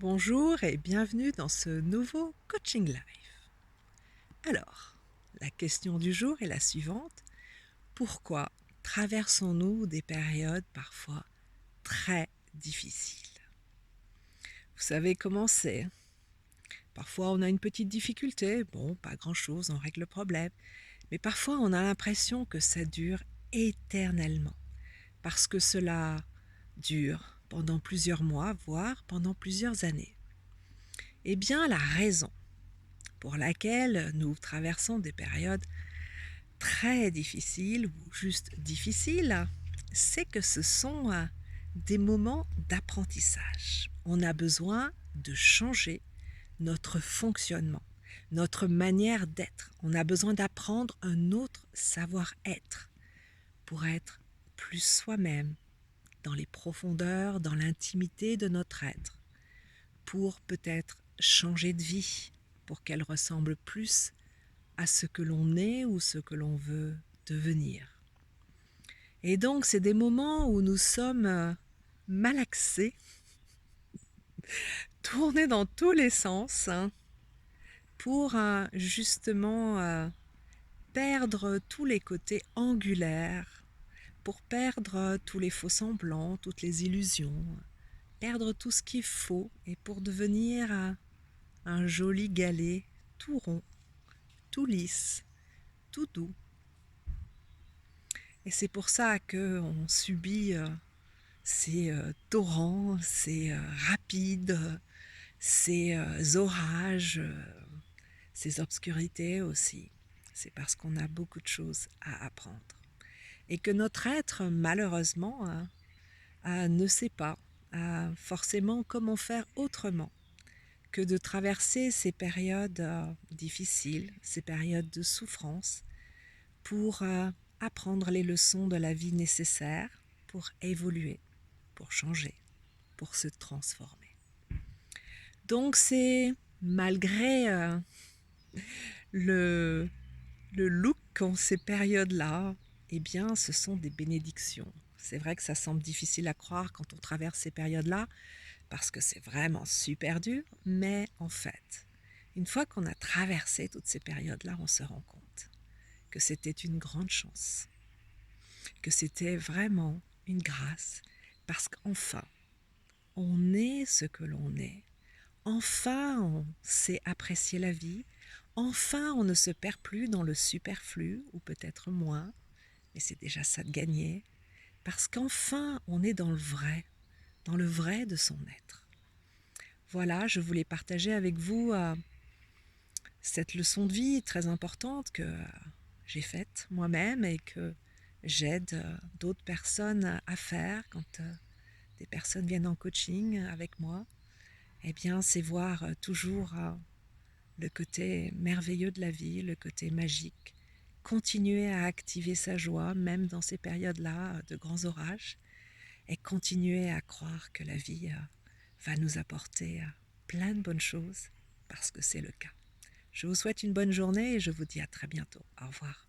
Bonjour et bienvenue dans ce nouveau Coaching Live. Alors, la question du jour est la suivante. Pourquoi traversons-nous des périodes parfois très difficiles? Vous savez comment c'est, hein? Parfois on a une petite difficulté, bon, pas grand-chose, on règle le problème. Mais parfois on a l'impression que ça dure éternellement, parce que cela dure pendant plusieurs mois, voire pendant plusieurs années. Eh bien, la raison pour laquelle nous traversons des périodes très difficiles ou juste difficiles, c'est que ce sont des moments d'apprentissage. On a besoin de changer notre fonctionnement, notre manière d'être. On a besoin d'apprendre un autre savoir-être pour être plus soi-même dans les profondeurs, dans l'intimité de notre être, pour peut-être changer de vie, pour qu'elle ressemble plus à ce que l'on est ou ce que l'on veut devenir. Et donc, c'est des moments où nous sommes malaxés, tournés dans tous les sens, hein, pour justement perdre tous les côtés angulaires, pour perdre tous les faux semblants, toutes les illusions, perdre tout ce qui est faux et pour devenir un joli galet tout rond, tout lisse, tout doux. Et c'est pour ça qu'on subit ces torrents, ces rapides, ces orages, ces obscurités aussi. C'est parce qu'on a beaucoup de choses à apprendre. Et que notre être, malheureusement, ne sait pas forcément comment faire autrement que de traverser ces périodes difficiles, ces périodes de souffrance, pour apprendre les leçons de la vie nécessaires pour évoluer, pour changer, pour se transformer. Donc c'est malgré le, le look qu'ont ces périodes-là, eh bien ce sont des bénédictions. C'est vrai que ça semble difficile à croire quand on traverse ces périodes-là, parce que c'est vraiment super dur, mais en fait, une fois qu'on a traversé toutes ces périodes-là, on se rend compte que c'était une grande chance, que c'était vraiment une grâce, parce qu'enfin, on est ce que l'on est. Enfin, on sait apprécier la vie. Enfin, on ne se perd plus dans le superflu, ou peut-être moins, mais c'est déjà ça de gagner, parce qu'enfin, on est dans le vrai de son être. Voilà, je voulais partager avec vous cette leçon de vie très importante que j'ai faite moi-même et que j'aide d'autres personnes à faire quand des personnes viennent en coaching avec moi. Eh bien, c'est voir toujours le côté merveilleux de la vie, le côté magique, continuer à activer sa joie, même dans ces périodes-là de grands orages, et continuer à croire que la vie va nous apporter plein de bonnes choses, parce que c'est le cas. Je vous souhaite une bonne journée et je vous dis à très bientôt. Au revoir.